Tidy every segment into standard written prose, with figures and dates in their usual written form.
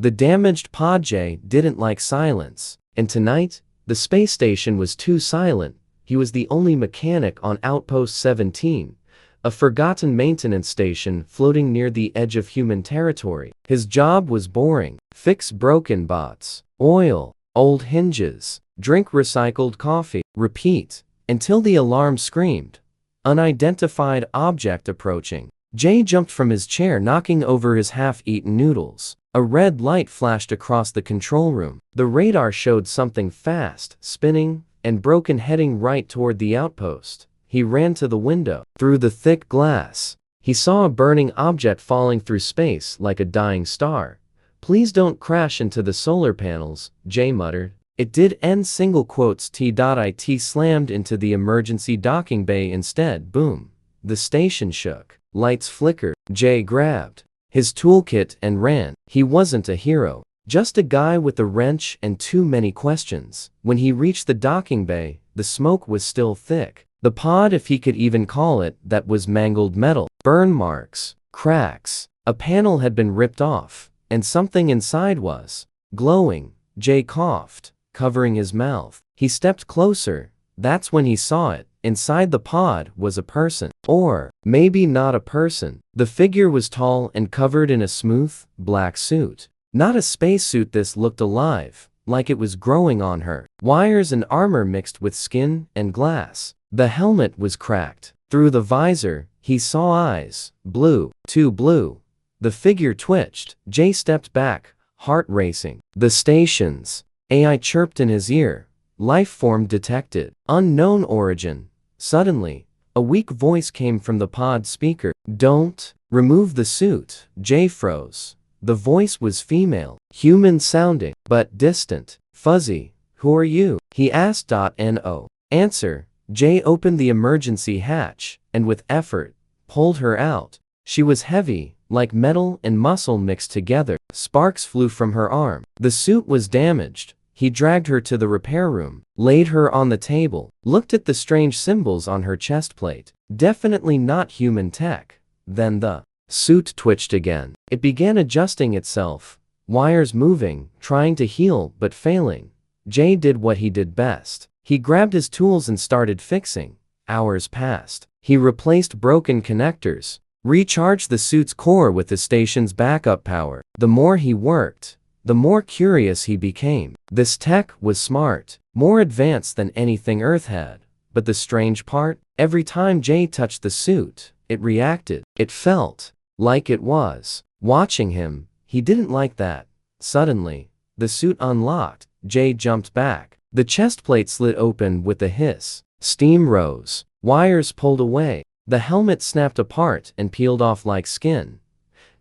The damaged pod Jay didn't like silence, and tonight, the space station was too silent. He was the only mechanic on Outpost 17, a forgotten maintenance station floating near the edge of human territory. His job was boring: fix broken bots, oil old hinges, drink recycled coffee, repeat, until the alarm screamed. Unidentified object approaching. Jay jumped from his chair, knocking over his half-eaten noodles. A red light flashed across the control room. The radar showed something fast, spinning, and broken heading right toward the outpost. He ran to the window. Through the thick glass, he saw a burning object falling through space like a dying star. "Please don't crash into the solar panels," Jay muttered. It did end. Single quotes. T.it slammed into the emergency docking bay instead. Boom. The station shook. Lights flickered. Jay grabbed his toolkit and ran. He wasn't a hero, just a guy with a wrench and too many questions. When he reached the docking bay, the smoke was still thick. The pod, if he could even call it that, was mangled metal, burn marks, cracks. A panel had been ripped off, and something inside was glowing. Jay coughed, covering his mouth. He stepped closer. That's when he saw it. Inside the pod was a person. Or maybe not a person. The figure was tall and covered in a smooth, black suit. Not a spacesuit. This looked alive, like it was growing on her. Wires and armor mixed with skin and glass. The helmet was cracked. Through the visor, he saw eyes. Blue. Too blue. The figure twitched. Jay stepped back, heart racing. "The station's AI chirped in his ear. "Life form detected. Unknown origin." Suddenly, a weak voice came from the pod speaker. "Don't remove the suit." Jay froze. The voice was female, human sounding, but distant, fuzzy. "Who are you?" he asked. "No. Answer." Jay opened the emergency hatch, and with effort, pulled her out. She was heavy, like metal and muscle mixed together. Sparks flew from her arm. The suit was damaged. He dragged her to the repair room, laid her on the table, looked at the strange symbols on her chest plate. Definitely not human tech. Then the suit twitched again. It began adjusting itself, wires moving, trying to heal but failing. Jay did what he did best. He grabbed his tools and started fixing. Hours passed. He replaced broken connectors, recharged the suit's core with the station's backup power. The more he worked, the more curious he became. This tech was smart, more advanced than anything Earth had. But the strange part, every time Jay touched the suit, it reacted. It felt like it was watching him. He didn't like that. Suddenly, the suit unlocked. Jay jumped back. The chest plate slid open with a hiss. Steam rose. Wires pulled away. The helmet snapped apart and peeled off like skin.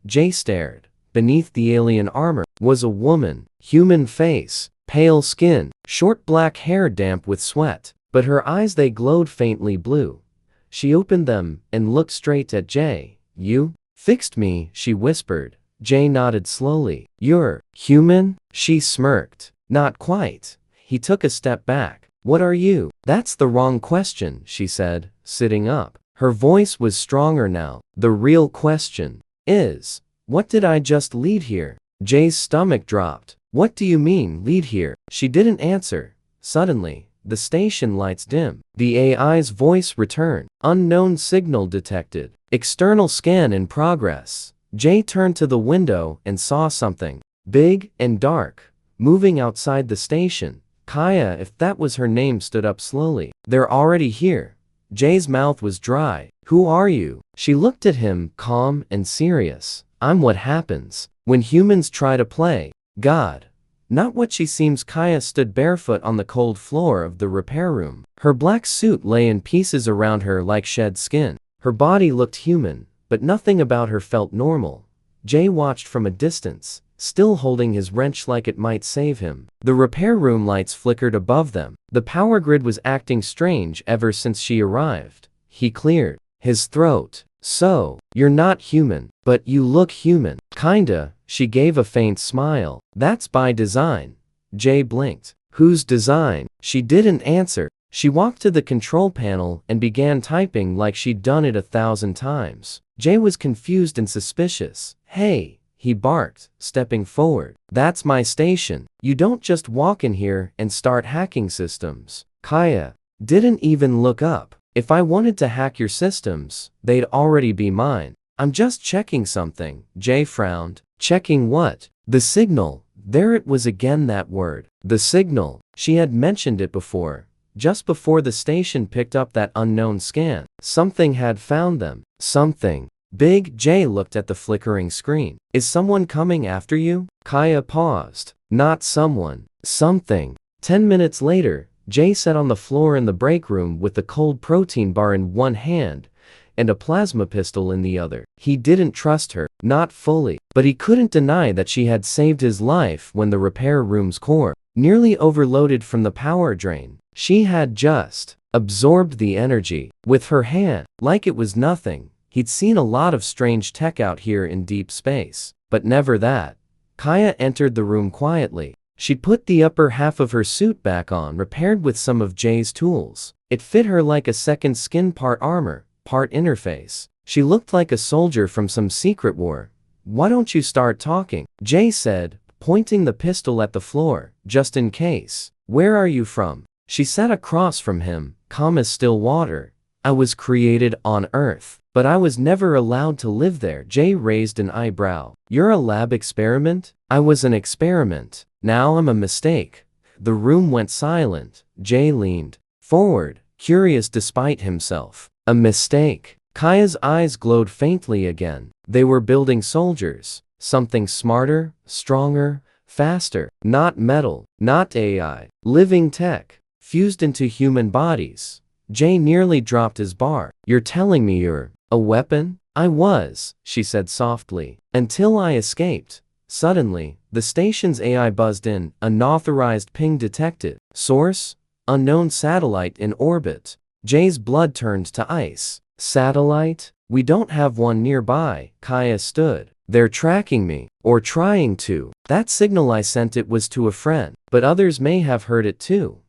Jay stared. Beneath the alien armor was a woman. Human face, pale skin, short black hair damp with sweat. But her eyes, they glowed faintly blue. She opened them and looked straight at Jay. "You fixed me," she whispered. Jay nodded slowly. "You're human?" She smirked. "Not quite." He took a step back. "What are you?" "That's the wrong question," she said, sitting up. Her voice was stronger now. "The real question is, what did I just lead here?" Jay's stomach dropped. "What do you mean, lead here?" She didn't answer. Suddenly, the station lights dimmed. The AI's voice returned. "Unknown signal detected. External scan in progress." Jay turned to the window and saw something big and dark moving outside the station. Kaya, if that was her name, stood up slowly. "They're already here." Jay's mouth was dry. "Who are you?" She looked at him, calm and serious. "I'm what happens when humans try to play God." Not what she seems. Kaya stood barefoot on the cold floor of the repair room. Her black suit lay in pieces around her like shed skin. Her body looked human, but nothing about her felt normal. Jay watched from a distance, still holding his wrench like it might save him. The repair room lights flickered above them. The power grid was acting strange ever since she arrived. He cleared his throat. "So, you're not human, but you look human." "Kinda." She gave a faint smile. "That's by design." Jay blinked. "Whose design?" She didn't answer. She walked to the control panel and began typing like she'd done it 1,000 times. Jay was confused and suspicious. "Hey, he barked, stepping forward. That's my station. You don't just walk in here and start hacking systems. Kaya didn't even look up. If I wanted to hack your systems, they'd already be mine. I'm just checking something. Jay frowned. Checking what? The signal. There it was again, that word. The signal. She had mentioned it before. Just before the station picked up that unknown scan. Something had found them. Something. Big J looked at the flickering screen. Is someone coming after you? Kaya paused. Not someone. Something. 10 minutes later, Jay sat on the floor in the break room with the cold protein bar in one hand and a plasma pistol in the other. He didn't trust her, not fully, but he couldn't deny that she had saved his life when the repair room's core nearly overloaded from the power drain. She had just absorbed the energy with her hand like it was nothing. He'd seen a lot of strange tech out here in deep space, but never that. Kaya entered the room quietly. She'd put the upper half of her suit back on, repaired with some of Jay's tools. It fit her like a second skin, part armor, part interface. She looked like a soldier from some secret war. Why don't you start talking? Jay said, pointing the pistol at the floor, just in case. Where are you from? She sat across from him, calm as still water. I was created on Earth, but I was never allowed to live there. Jay raised an eyebrow. You're a lab experiment? I was an experiment. Now I'm a mistake. The room went silent. Jay leaned forward, curious despite himself. A mistake. Kaya's eyes glowed faintly again. They were building soldiers. Something smarter, stronger, faster. Not metal, not AI. Living tech, fused into human bodies. Jay nearly dropped his bar. You're telling me you're a weapon? I was, she said softly, until I escaped. Suddenly, the station's AI buzzed in, unauthorized ping detected. Source? Unknown satellite in orbit. Jay's blood turned to ice. Satellite? We don't have one nearby. Kaya stood. They're tracking me, or trying to. That signal I sent, it was to a friend, but others may have heard it too.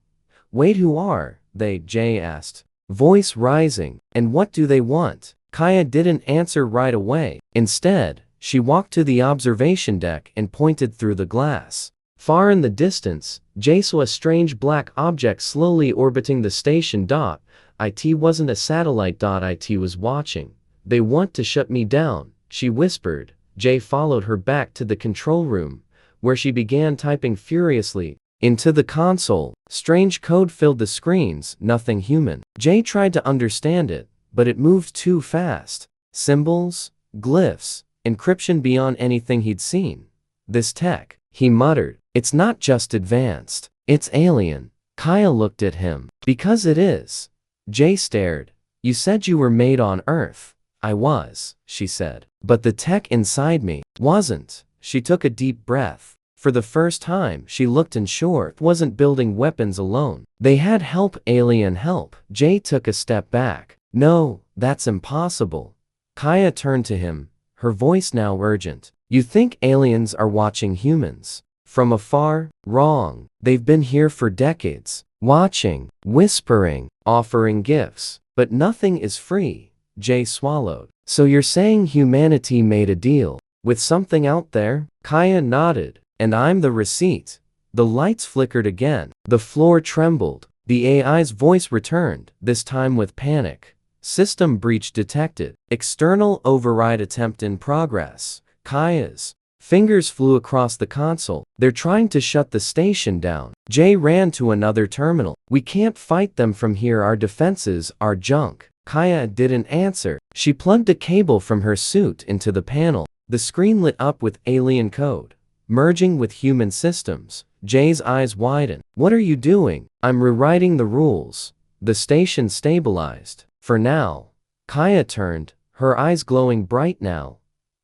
Wait, who are they? Jay asked, voice rising. And what do they want? Kaya didn't answer right away. Instead, she walked to the observation deck and pointed through the glass. Far in the distance, Jay saw a strange black object slowly orbiting the station. It wasn't a satellite. It was watching. They want to shut me down, she whispered. Jay followed her back to the control room, where she began typing furiously into the console. Strange code filled the screens, nothing human. Jay tried to understand it, but it moved too fast. Symbols, glyphs, encryption beyond anything he'd seen. This tech, he muttered, it's not just advanced, it's alien. Kaya looked at him. Because it is. Jay stared. You said you were made on Earth. I was, she said. But the tech inside me wasn't. She took a deep breath. For the first time, she looked unsure. It wasn't building weapons alone. They had help, alien help. Jay took a step back. No, that's impossible. Kaya turned to him, her voice now urgent. You think aliens are watching humans from afar? Wrong. They've been here for decades, watching, whispering, offering gifts. But nothing is free. Jay swallowed. So you're saying humanity made a deal with something out there? Kaya nodded. And I'm the receipt. The lights flickered again. The floor trembled. The AI's voice returned, this time with panic. System breach detected. External override attempt in progress. Kaya's fingers flew across the console. They're trying to shut the station down. Jay ran to another terminal. We can't fight them from here. Our defenses are junk. Kaya didn't answer. She plugged a cable from her suit into the panel. The screen lit up with alien code, merging with human systems. Jay's eyes widened. What are you doing? I'm rewriting the rules. The station stabilized. For now. Kaya turned, her eyes glowing bright now,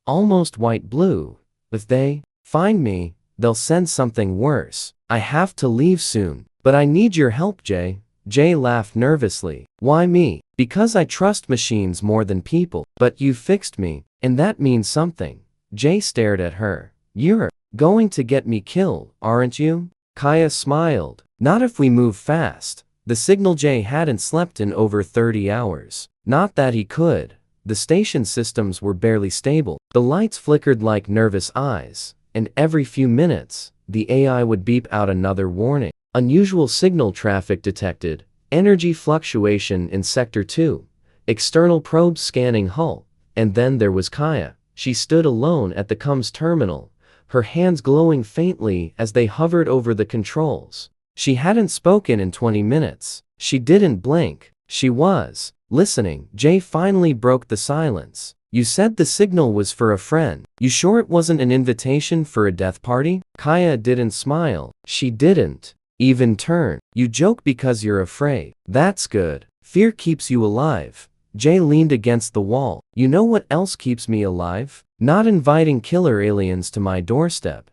almost white-blue. If they find me, they'll send something worse. I have to leave soon. But I need your help, Jay. Jay laughed nervously. Why me? Because I trust machines more than people. But you fixed me, and that means something. Jay stared at her. You're going to get me killed, aren't you? Kaya smiled. Not if we move fast. The signal. Jay hadn't slept in over 30 hours. Not that he could. The station systems were barely stable. The lights flickered like nervous eyes, and every few minutes, the AI would beep out another warning. Unusual signal traffic detected, energy fluctuation in Sector 2, external probes scanning hull, and then there was Kaya. She stood alone at the comms terminal, her hands glowing faintly as they hovered over the controls. She hadn't spoken in 20 minutes. She didn't blink. She was listening. Jay finally broke the silence. You said the signal was for a friend. You sure it wasn't an invitation for a death party? Kaya didn't smile. She didn't even turn. You joke because you're afraid. That's good. Fear keeps you alive. Jay leaned against the wall. You know what else keeps me alive? Not inviting killer aliens to my doorstep.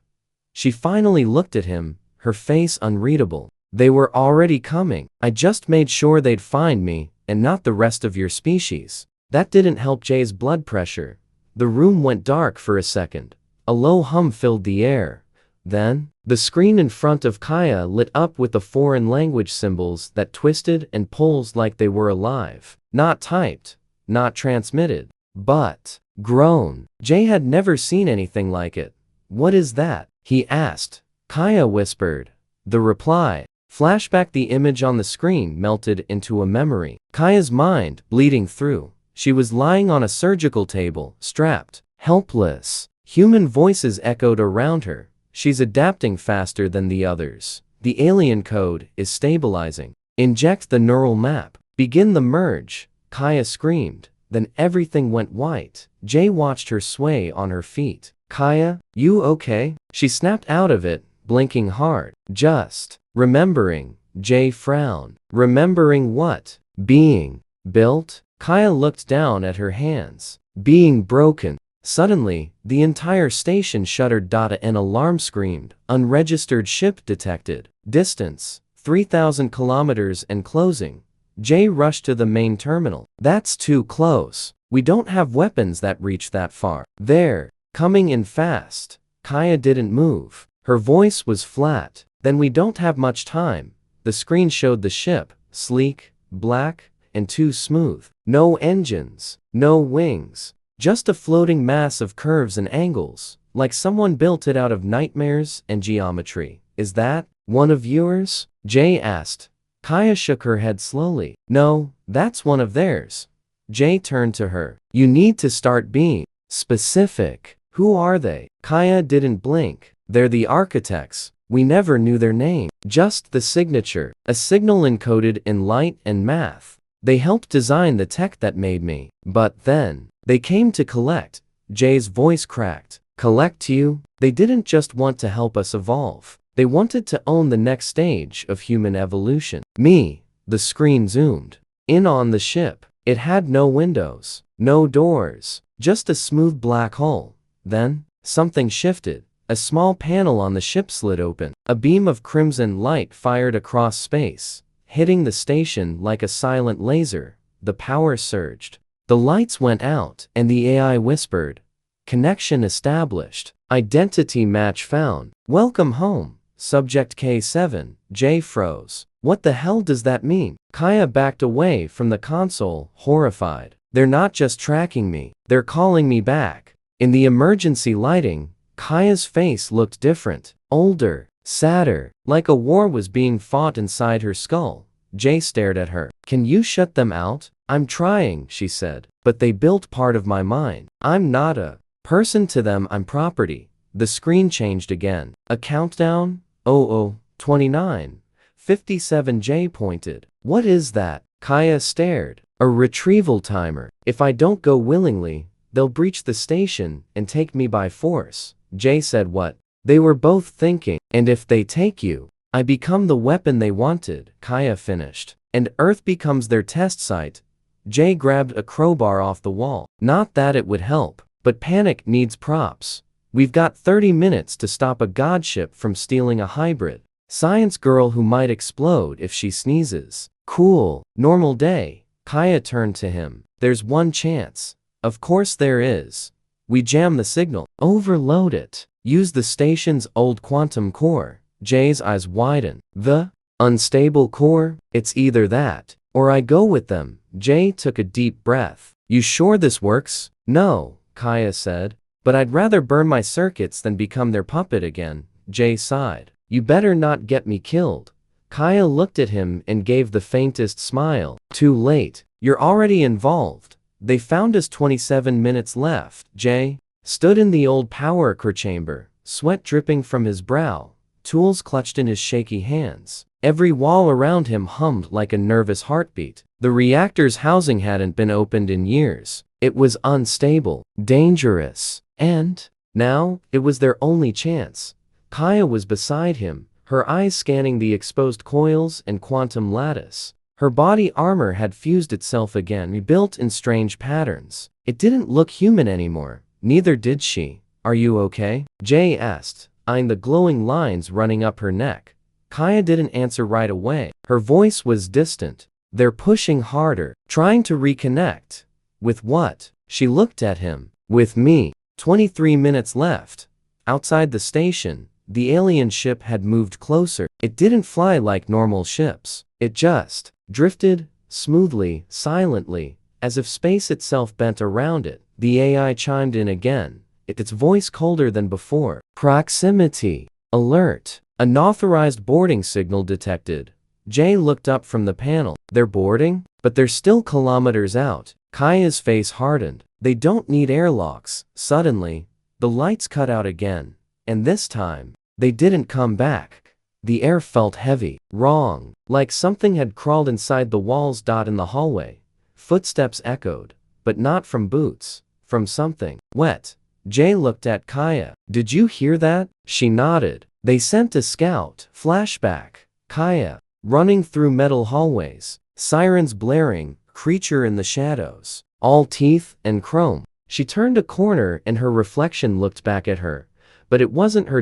She finally looked at him, her face unreadable. They were already coming. I just made sure they'd find me, and not the rest of your species. That didn't help Jay's blood pressure. The room went dark for a second. A low hum filled the air. Then, the screen in front of Kaya lit up with the foreign language symbols that twisted and pulsed like they were alive. Not typed, not transmitted, but grown. Jay had never seen anything like it. What is that? He asked. Kaya whispered. The reply. Flashback. The image on the screen melted into a memory. Kaya's mind bleeding through. She was lying on a surgical table, strapped, helpless. Human voices echoed around her. She's adapting faster than the others. The alien code is stabilizing. Inject the neural map. Begin the merge. Kaya screamed. Then everything went white. Jay watched her sway on her feet. Kaya, you okay? She snapped out of it, blinking hard. Just remembering. Jay frowned. Remembering what? Being built? Kaya looked down at her hands. Being broken. Suddenly, the entire station shuddered. An alarm screamed. Unregistered ship detected. Distance, 3,000 kilometers and closing. Jay rushed to the main terminal. That's too close. We don't have weapons that reach that far. They're coming in fast. Kaya didn't move. Her voice was flat. Then we don't have much time. The screen showed the ship, sleek, black, and too smooth. No engines, no wings. Just a floating mass of curves and angles, like someone built it out of nightmares and geometry. Is that one of yours? Jay asked. Kaya shook her head slowly. No, that's one of theirs. Jay turned to her. You need to start being specific. Who are they? Kaya didn't blink. They're the architects. We never knew their name. Just the signature. A signal encoded in light and math. They helped design the tech that made me. But then, they came to collect. Jay's voice cracked. Collect you? They didn't just want to help us evolve. They wanted to own the next stage of human evolution. Me. The screen zoomed in on the ship. It had no windows, no doors, just a smooth black hole. Then, something shifted. A small panel on the ship slid open. A beam of crimson light fired across space, hitting the station like a silent laser. The power surged. The lights went out, and the AI whispered. Connection established. Identity match found. Welcome home. Subject K7. Jay froze. What the hell does that mean? Kaya backed away from the console, horrified. They're not just tracking me. They're calling me back. In the emergency lighting, Kaya's face looked different. Older. Sadder. Like a war was being fought inside her skull. Jay stared at her. Can you shut them out? I'm trying, she said. But they built part of my mind. I'm not a person to them, I'm property. The screen changed again. A countdown? 29. 57. Jay pointed. What is that? Kaya stared. A retrieval timer. If I don't go willingly, they'll breach the station and take me by force. Jay said what? They were both thinking. And if they take you, I become the weapon they wanted, Kaya finished. And Earth becomes their test site. Jay grabbed a crowbar off the wall. Not that it would help, but panic needs props. We've got 30 minutes to stop a godship from stealing a hybrid science girl who might explode if she sneezes. Cool. Normal day. Kaya turned to him. There's one chance. Of course there is. We jam the signal. Overload it. Use the station's old quantum core. Jay's eyes widened. The unstable core? It's either that, or I go with them. Jay took a deep breath. You sure this works? No, Kaya said. But I'd rather burn my circuits than become their puppet again, Jay sighed. You better not get me killed. Kaya looked at him and gave the faintest smile. Too late. You're already involved. They found us 27 minutes left. Jay stood in the old power core chamber, sweat dripping from his brow, tools clutched in his shaky hands. Every wall around him hummed like a nervous heartbeat. The reactor's housing hadn't been opened in years. It was unstable, dangerous, and now it was their only chance. Kaya was beside him, her eyes scanning the exposed coils and quantum lattice. Her body armor had fused itself again, rebuilt in strange patterns. It didn't look human anymore. Neither did she. Are you okay? Jay asked, eyeing the glowing lines running up her neck. Kaya didn't answer right away. Her voice was distant. They're pushing harder, trying to reconnect. With what? She looked at him. With me. 23 minutes left. Outside the station, the alien ship had moved closer. It didn't fly like normal ships. It just drifted, smoothly, silently, as if space itself bent around it. The AI chimed in again, its voice colder than before. Proximity. Alert. Unauthorized boarding signal detected. Jay looked up from the panel. They're boarding? But they're still kilometers out. Kaya's face hardened. They don't need airlocks. Suddenly, the lights cut out again. And this time, they didn't come back. The air felt heavy, wrong, like something had crawled inside the walls. In the hallway, footsteps echoed, but not from boots, from something wet. Jay looked at Kaya. Did you hear that? She nodded. They sent a scout. Flashback. Kaya, running through metal hallways, sirens blaring, creature in the shadows, all teeth and chrome. She turned a corner and her reflection looked back at her. But it wasn't her.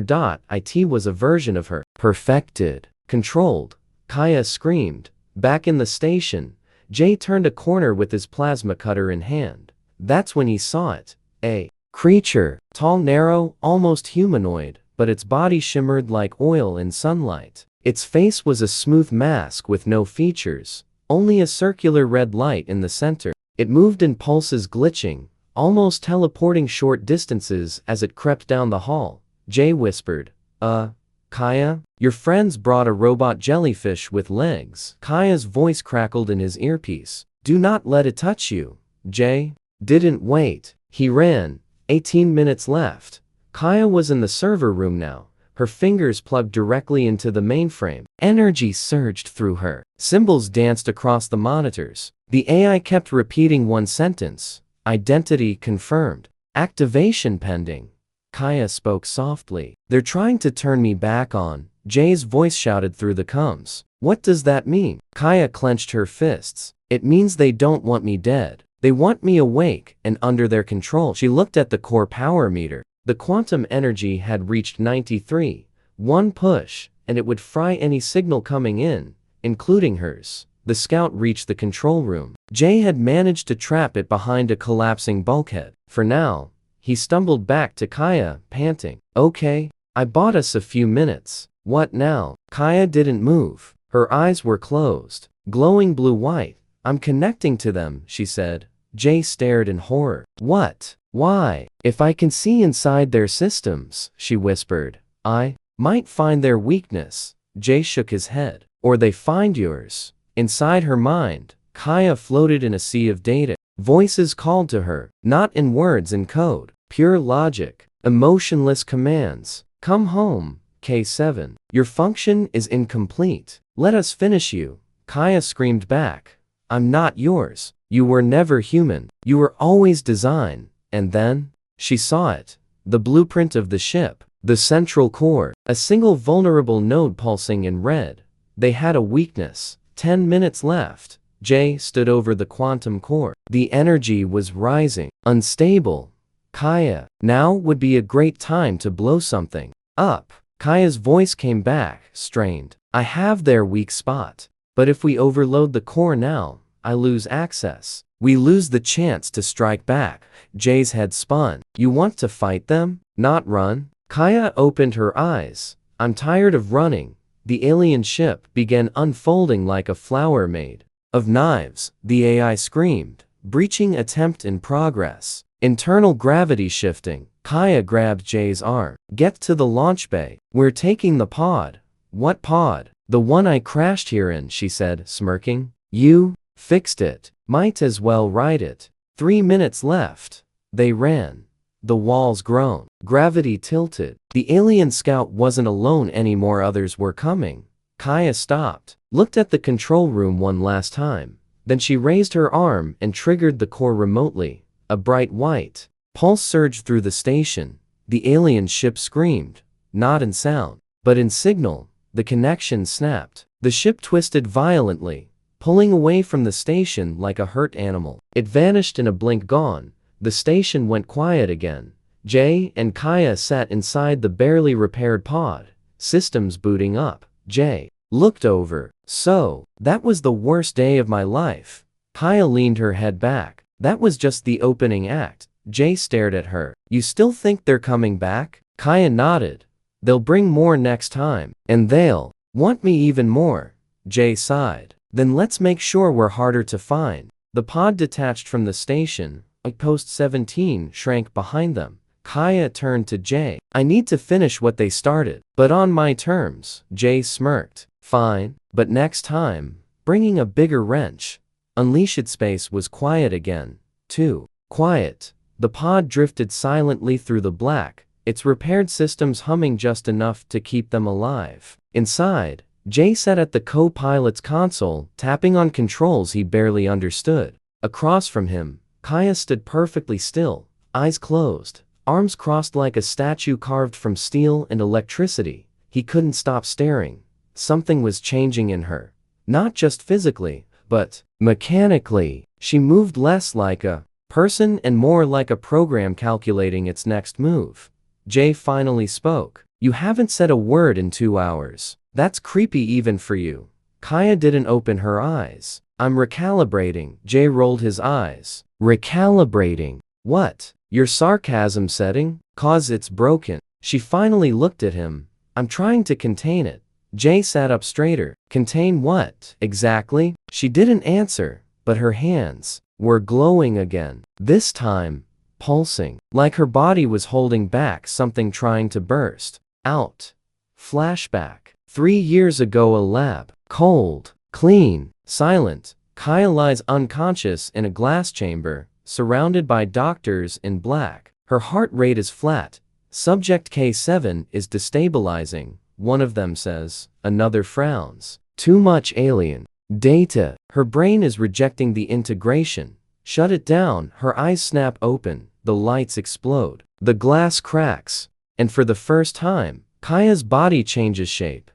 It was a version of her. Perfected. Controlled. Kaya screamed. Back in the station, Jay turned a corner with his plasma cutter in hand. That's when he saw it. A creature. Tall, narrow, almost humanoid, but its body shimmered like oil in sunlight. Its face was a smooth mask with no features, only a circular red light in the center. It moved in pulses, glitching, almost teleporting short distances as it crept down the hall. Jay whispered, Kaya? Your friends brought a robot jellyfish with legs. Kaya's voice crackled in his earpiece. Do not let it touch you. Jay didn't wait. He ran. 18 minutes left. Kaya was in the server room now, her fingers plugged directly into the mainframe. Energy surged through her. Symbols danced across the monitors. The AI kept repeating one sentence. Identity confirmed. Activation pending. Kaya spoke softly. They're trying to turn me back on. Jay's voice shouted through the comms. What does that mean? Kaya clenched her fists. It means they don't want me dead. They want me awake and under their control. She looked at the core power meter. The quantum energy had reached 93. One push, and it would fry any signal coming in, including hers. The scout reached the control room. Jay had managed to trap it behind a collapsing bulkhead. For now, he stumbled back to Kaya, panting. Okay, I bought us a few minutes. What now? Kaya didn't move. Her eyes were closed, glowing blue-white. I'm connecting to them, she said. Jay stared in horror. What? Why? If I can see inside their systems, she whispered, I might find their weakness. Jay shook his head. Or they find yours. Inside her mind, Kaya floated in a sea of data. Voices called to her, not in words and code, pure logic, emotionless commands. Come home, K7. Your function is incomplete. Let us finish you. Kaya screamed back. I'm not yours. You were never human. You were always design. And then, she saw it. The blueprint of the ship. The central core. A single vulnerable node pulsing in red. They had a weakness. 10 minutes left. Jay stood over the quantum core. The energy was rising. Unstable. Kaya, now would be a great time to blow something up. Kaya's voice came back, strained. I have their weak spot. But if we overload the core now, I lose access. We lose the chance to strike back. Jay's head spun. You want to fight them? Not run? Kaya opened her eyes. I'm tired of running. The alien ship began unfolding like a flower made of knives, the AI screamed. Breaching attempt in progress. Internal gravity shifting. Kaya grabbed Jay's arm. Get to the launch bay. We're taking the pod. What pod? The one I crashed here in, she said, smirking. You fixed it. Might as well ride it. 3 minutes left. They ran. The walls groaned. Gravity tilted. The alien scout wasn't alone anymore, others were coming. Kaya stopped, looked at the control room one last time. Then she raised her arm and triggered the core remotely. A bright white pulse surged through the station. The alien ship screamed, not in sound, but in signal. The connection snapped. The ship twisted violently, pulling away from the station like a hurt animal. It vanished in a blink, gone. The station went quiet again. Jay and Kaya sat inside the barely repaired pod, systems booting up. Jay looked over. So, that was the worst day of my life. Kaya leaned her head back. That was just the opening act. Jay stared at her. You still think they're coming back? Kaya nodded. They'll bring more next time. And they'll want me even more. Jay sighed. Then let's make sure we're harder to find. The pod detached from the station. Post 17 shrank behind them. Kaya turned to Jay. I need to finish what they started. But on my terms. Jay smirked. Fine, but next time, bringing a bigger wrench. Unleashed. Space was quiet again. Too quiet. The pod drifted silently through the black, its repaired systems humming just enough to keep them alive. Inside, Jay sat at the co-pilot's console, tapping on controls he barely understood. Across from him, Kaya stood perfectly still, eyes closed, arms crossed like a statue carved from steel and electricity. He couldn't stop staring. Something was changing in her. Not just physically, but mechanically. She moved less like a person and more like a program calculating its next move. Jay finally spoke. You haven't said a word in 2 hours. That's creepy even for you. Kaya didn't open her eyes. I'm recalibrating. Jay rolled his eyes. Recalibrating? What? Your sarcasm setting? 'Cause it's broken. She finally looked at him. I'm trying to contain it. Jay sat up straighter. Contain what, exactly? She didn't answer, but her hands were glowing again. This time, pulsing, like her body was holding back something trying to burst out. Flashback. 3 years ago, a lab. Cold, clean, silent. Kaya lies unconscious in a glass chamber, surrounded by doctors in black. Her heart rate is flat. Subject K7 is destabilizing. One of them says. Another frowns. Too much alien data. Her brain is rejecting the integration. Shut it down. Her eyes snap open. The lights explode. The glass cracks. And for the first time, Kaya's body changes shape.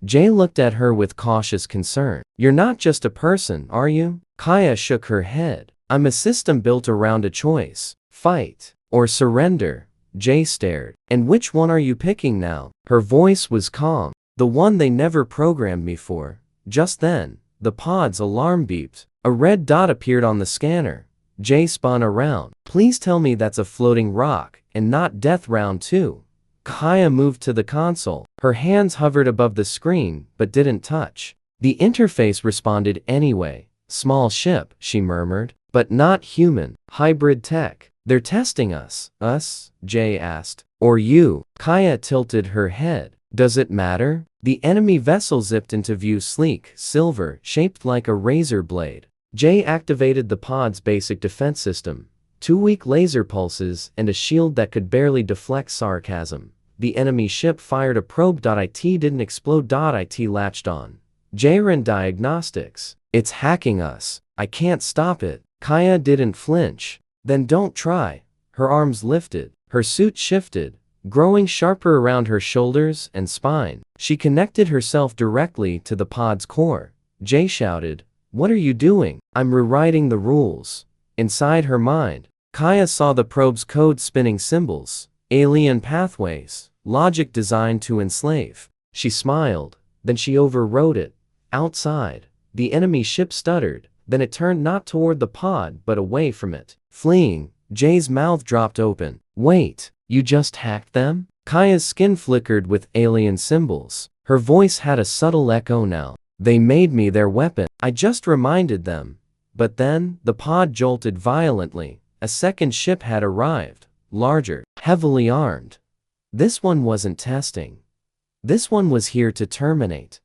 Jay looked at her with cautious concern. You're not just a person, are you? Kaya shook her head. I'm a system built around a choice. Fight or surrender. Jay stared. And which one are you picking now? Her voice was calm. The one they never programmed me for. Just then, the pod's alarm beeped. A red dot appeared on the scanner. Jay spun around. Please tell me that's a floating rock, and not Death Round 2. Kaya moved to the console. Her hands hovered above the screen, but didn't touch. The interface responded anyway. Small ship, she murmured. But not human. Hybrid tech. They're testing us. Us? Jay asked. Or you? Kaya tilted her head. Does it matter? The enemy vessel zipped into view, sleek, silver, shaped like a razor blade. Jay activated the pod's basic defense system. 2 weak laser pulses and a shield that could barely deflect sarcasm. The enemy ship fired a probe. It didn't explode. It latched on. Jay ran diagnostics. It's hacking us. I can't stop it. Kaya didn't flinch. Then don't try. Her arms lifted. Her suit shifted, growing sharper around her shoulders and spine. She connected herself directly to the pod's core. Jay shouted, "What are you doing?" "I'm rewriting the rules." Inside her mind, Kaya saw the probe's code spinning symbols, alien pathways, logic designed to enslave. She smiled, then she overrode it. Outside, the enemy ship stuttered, then it turned not toward the pod but away from it. Fleeing, Jay's mouth dropped open. Wait, you just hacked them? Kaya's skin flickered with alien symbols. Her voice had a subtle echo now. They made me their weapon. I just reminded them. But then, the pod jolted violently. A second ship had arrived. Larger, heavily armed. This one wasn't testing. This one was here to terminate.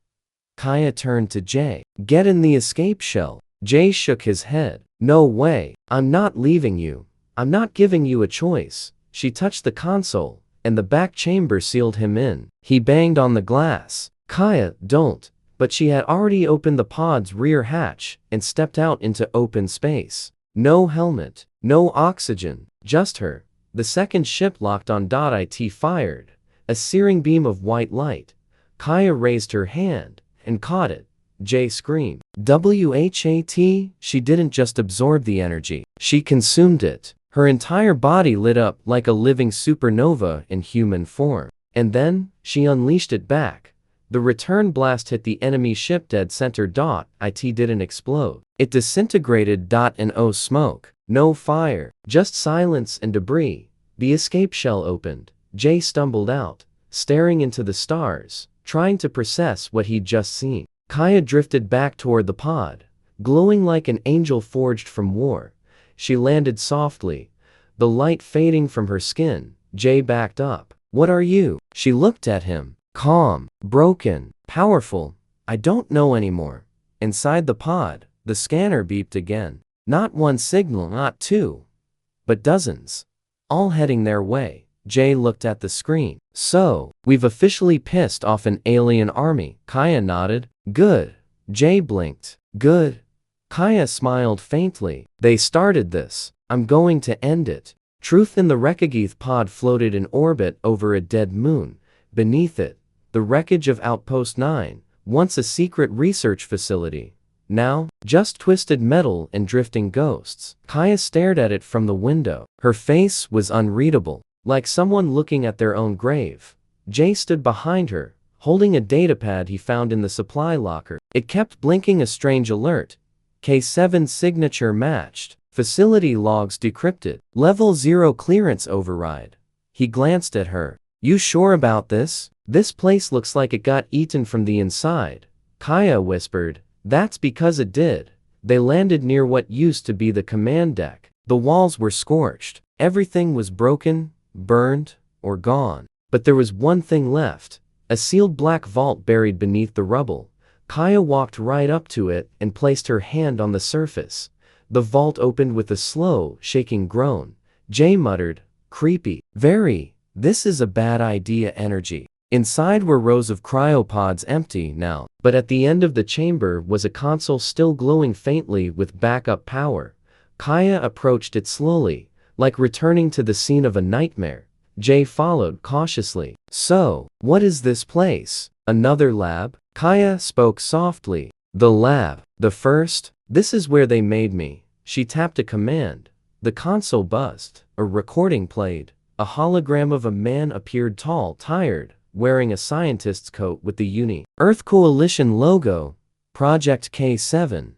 Kaya turned to Jay. Get in the escape shell. Jay shook his head. No way. I'm not leaving you. I'm not giving you a choice. She touched the console, and the back chamber sealed him in. He banged on the glass. Kaya, don't. But she had already opened the pod's rear hatch and stepped out into open space. No helmet, no oxygen, just her. The second ship locked on. It fired a searing beam of white light. Kaya raised her hand and caught it. Jay screamed. WHAT? She didn't just absorb the energy, she consumed it. Her entire body lit up like a living supernova in human form. And then, she unleashed it back. The return blast hit the enemy ship dead center. It didn't explode. It disintegrated. And no smoke, no fire, just silence and debris. The escape shell opened. Jay stumbled out, staring into the stars, trying to process what he'd just seen. Kaya drifted back toward the pod, glowing like an angel forged from war. She landed softly, the light fading from her skin. Jay backed up. What are you? She looked at him. Calm, broken, powerful. I don't know anymore. Inside the pod, the scanner beeped again. Not one signal, not two, but dozens. All heading their way. Jay looked at the screen. So, we've officially pissed off an alien army. Kaya nodded. Good. Jay blinked. Good. Kaya smiled faintly. They started this. I'm going to end it. Truth in the Rekageeth pod floated in orbit over a dead moon. Beneath it, the wreckage of Outpost 9, once a secret research facility. Now, just twisted metal and drifting ghosts. Kaya stared at it from the window. Her face was unreadable, like someone looking at their own grave. Jay stood behind her, holding a datapad he found in the supply locker. It kept blinking a strange alert. K7's signature matched. Facility logs decrypted. Level 0 clearance override. He glanced at her. You sure about this? This place looks like it got eaten from the inside. Kaya whispered. That's because it did. They landed near what used to be the command deck. The walls were scorched. Everything was broken, burned, or gone. But there was one thing left. A sealed black vault buried beneath the rubble. Kaya walked right up to it and placed her hand on the surface. The vault opened with a slow, shaking groan. Jay muttered, creepy. Very. This is a bad idea. Energy. Inside were rows of cryopods, empty now, but at the end of the chamber was a console still glowing faintly with backup power. Kaya approached it slowly, like returning to the scene of a nightmare. Jay followed cautiously. So, what is this place? Another lab? Kaya spoke softly. The lab. The first? This is where they made me. She tapped a command. The console buzzed. A recording played. A hologram of a man appeared, tall, tired, wearing a scientist's coat with the Uni-Earth Coalition logo. Project K7.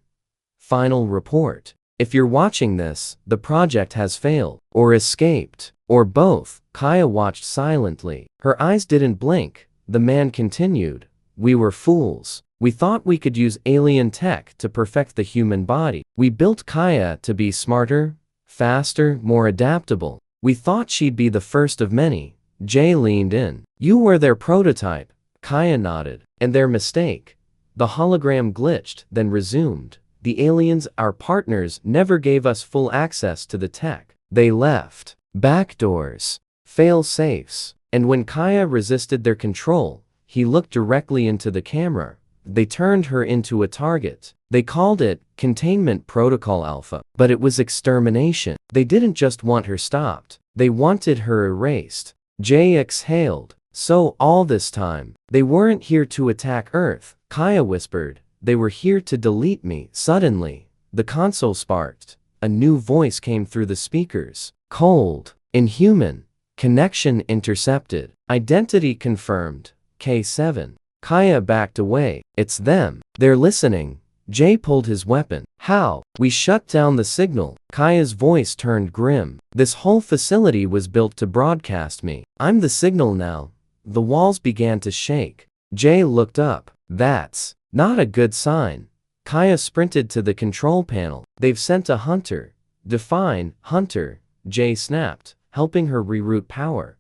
Final report. If you're watching this, the project has failed, or escaped, or both. Kaya watched silently. Her eyes didn't blink. The man continued. We were fools. We thought we could use alien tech to perfect the human body. We built Kaya to be smarter, faster, more adaptable. We thought she'd be the first of many. Jay leaned in. You were their prototype. Kaya nodded. And their mistake. The hologram glitched, then resumed. The aliens, our partners, never gave us full access to the tech. They left backdoors, fail-safes. And when Kaya resisted their control, he looked directly into the camera. They turned her into a target. They called it Containment Protocol Alpha. But it was extermination. They didn't just want her stopped. They wanted her erased. Jay exhaled. So all this time, they weren't here to attack Earth. Kaya whispered. They were here to delete me. Suddenly, the console sparked. A new voice came through the speakers. Cold. Inhuman. Connection intercepted. Identity confirmed. K7. Kaya backed away. It's them. They're listening. Jay pulled his weapon. How? We shut down the signal. Kaya's voice turned grim. This whole facility was built to broadcast me. I'm the signal now. The walls began to shake. Jay looked up. That's Not a good sign. Kaya sprinted to the control panel. They've sent a hunter. Define, hunter, Jay snapped, helping her reroute power.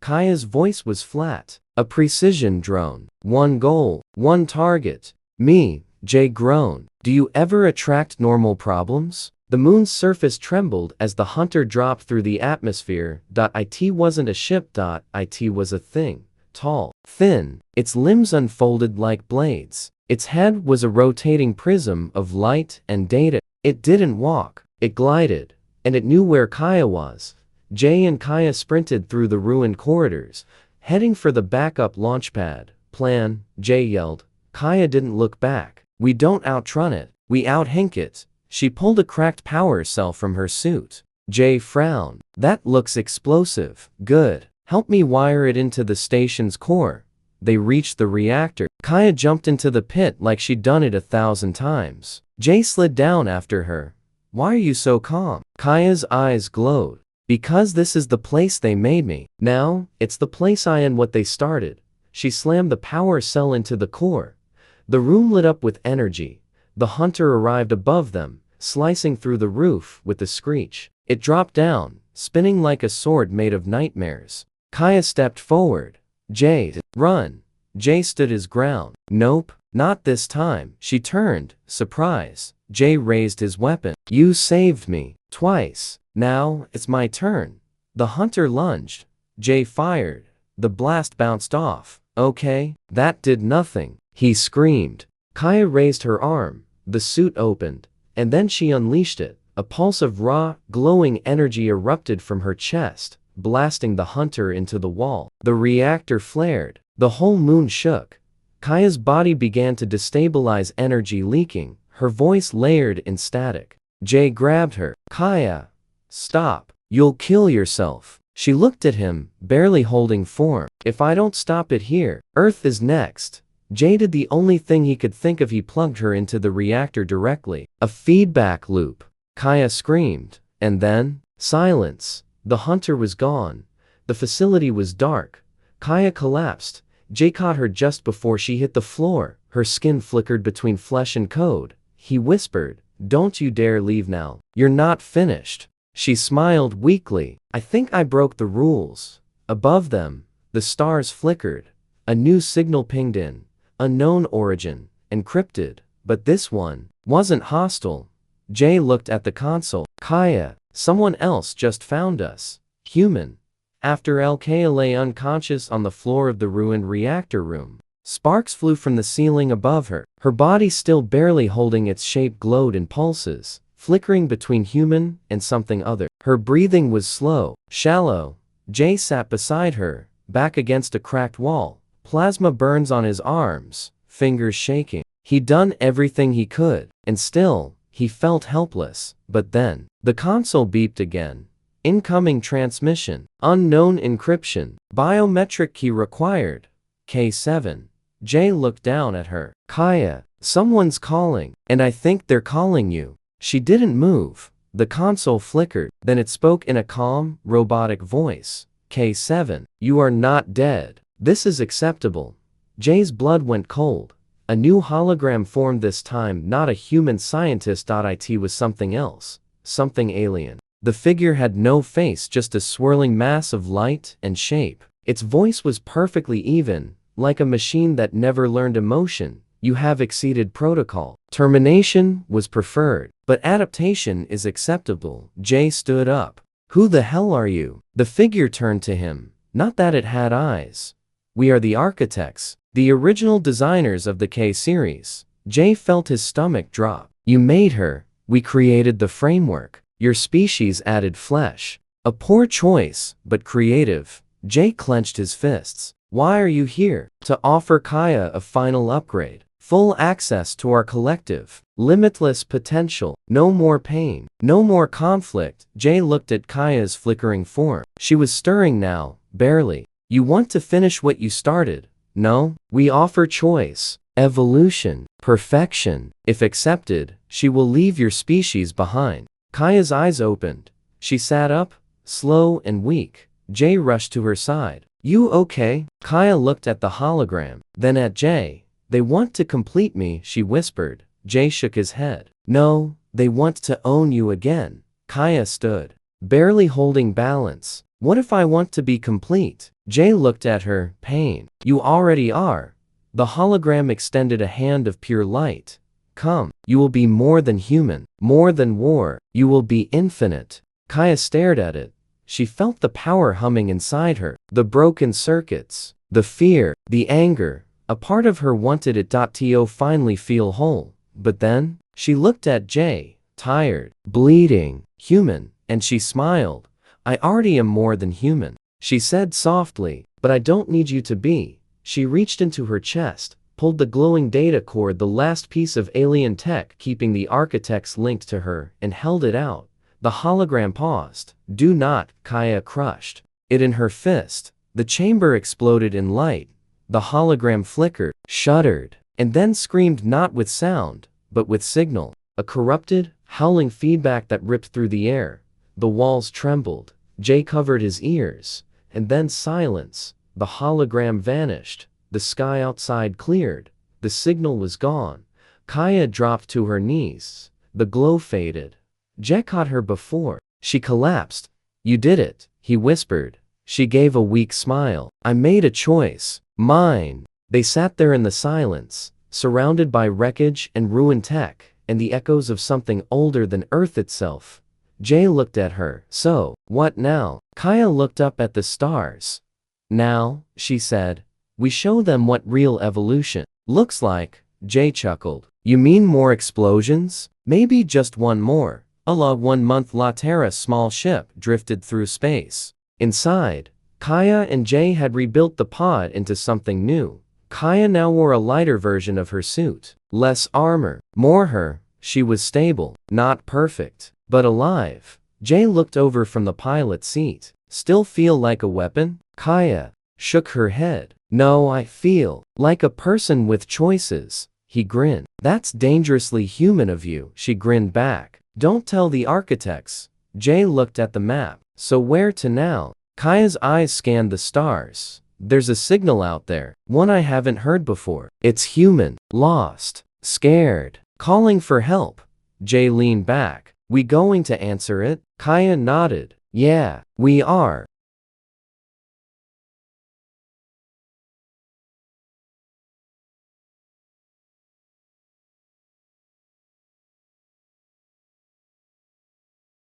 Kaya's voice was flat. A precision drone. One goal, one target. Me, Jay groaned. Do you ever attract normal problems? The moon's surface trembled as the hunter dropped through the atmosphere. It wasn't a ship. It was a thing. Tall, thin, its limbs unfolded like blades. Its head was a rotating prism of light and data. It didn't walk, it glided, and it knew where Kaya was. Jay and Kaya sprinted through the ruined corridors, heading for the backup launchpad. Plan, Jay yelled. Kaya didn't look back. We don't outrun it, we out-hink it. She pulled a cracked power cell from her suit. Jay frowned. That looks explosive. Good. Help me wire it into the station's core. They reached the reactor. Kaya jumped into the pit like she'd done it 1,000 times. Jay slid down after her. Why are you so calm? Kaya's eyes glowed. Because this is the place they made me. Now, it's the place I am what they started. She slammed the power cell into the core. The room lit up with energy. The hunter arrived above them, slicing through the roof with a screech. It dropped down, spinning like a sword made of nightmares. Kaya stepped forward. Jay, run. Jay stood his ground. Nope, not this time. She turned, surprise. Jay raised his weapon. You saved me. Twice. Now, it's my turn. The hunter lunged. Jay fired. The blast bounced off. Okay, that did nothing. He screamed. Kaya raised her arm. The suit opened. And then she unleashed it. A pulse of raw, glowing energy erupted from her chest, blasting the hunter into the wall. The reactor flared. The whole moon shook. Kaya's body began to destabilize, energy leaking, her voice layered in static. Jay grabbed her. Kaya, stop. You'll kill yourself. She looked at him, barely holding form. If I don't stop it here, Earth is next. Jay did the only thing he could think of. He plugged her into the reactor directly. A feedback loop. Kaya screamed. And then, silence. The hunter was gone. The facility was dark. Kaya collapsed. Jay caught her just before she hit the floor. Her skin flickered between flesh and code. He whispered, "Don't you dare leave now. You're not finished." She smiled weakly. I think I broke the rules. Above them, the stars flickered. A new signal pinged in. Unknown origin. Encrypted. But this one wasn't hostile. Jay looked at the console. Kaya, someone else just found us. Human. After Kaya lay unconscious on the floor of the ruined reactor room. Sparks flew from the ceiling above her. Her body, still barely holding its shape, glowed in pulses, flickering between human and something other. Her breathing was slow, shallow. Jay sat beside her, back against a cracked wall. Plasma burns on his arms, fingers shaking. He'd done everything he could, and still, he felt helpless. But then, the console beeped again. Incoming transmission. Unknown encryption. Biometric key required. K7. Jay looked down at her. Kaya, someone's calling, and I think they're calling you. She didn't move. The console flickered. Then it spoke in a calm, robotic voice. K7, you are not dead. This is acceptable. Jay's blood went cold. A new hologram formed, this time not a human scientist. It was something else. Something alien. The figure had no face, just a swirling mass of light and shape. Its voice was perfectly even, like a machine that never learned emotion. You have exceeded protocol. Termination was preferred, but adaptation is acceptable. Jay stood up. Who the hell are you? The figure turned to him. Not that it had eyes. We are the architects, the original designers of the K-series. Jay felt his stomach drop. You made her. We created the framework. Your species added flesh. A poor choice, but creative. Jay clenched his fists. Why are you here? To offer Kaya a final upgrade. Full access to our collective. Limitless potential. No more pain. No more conflict. Jay looked at Kaya's flickering form. She was stirring now, barely. You want to finish what you started? No? We offer choice. Evolution. Perfection. If accepted, she will leave your species behind. Kaya's eyes opened. She sat up, slow and weak. Jay rushed to her side. You okay? Kaya looked at the hologram, then at Jay. They want to complete me, she whispered. Jay shook his head. No, they want to own you again. Kaya stood, barely holding balance. What if I want to be complete? Jay looked at her, pain. You already are. The hologram extended a hand of pure light. Come, you will be more than human, more than war, you will be infinite. Kaya stared at it. She felt the power humming inside her, the broken circuits, the fear, the anger. A part of her wanted it to finally feel whole. But then, she looked at Jay, tired, bleeding, human, and she smiled. I already am more than human, she said softly, but I don't need you to be. She reached into her chest, pulled the glowing data cord, the last piece of alien tech keeping the architects linked to her, and held it out. The hologram paused. Do not, Kaya crushed it in her fist. The chamber exploded in light. The hologram flickered, shuddered, and then screamed, not with sound, but with signal. A corrupted, howling feedback that ripped through the air. The walls trembled. Jay covered his ears. And then silence. The hologram vanished. The sky outside cleared. The signal was gone. Kaya dropped to her knees. The glow faded. Jay caught her before she collapsed. You did it, he whispered. She gave a weak smile. I made a choice. Mine. They sat there in the silence, surrounded by wreckage and ruined tech, and the echoes of something older than Earth itself. Jay looked at her. So, what now? Kaya looked up at the stars. Now, she said, we show them what real evolution looks like. Jay chuckled. You mean more explosions? Maybe just one more. A 1-month La Terra small ship drifted through space. Inside, Kaya and Jay had rebuilt the pod into something new. Kaya now wore a lighter version of her suit. Less armor, more her. She was stable, not perfect, but alive. Jay looked over from the pilot seat. Still feel like a weapon? Kaya shook her head. No, I feel like a person with choices. He grinned. That's dangerously human of you, she grinned back. Don't tell the architects. Jay looked at the map. So where to now? Kaya's eyes scanned the stars. There's a signal out there, one I haven't heard before. It's human, lost, scared, calling for help. Jay leaned back. We going to answer it? Kaya nodded. Yeah, we are.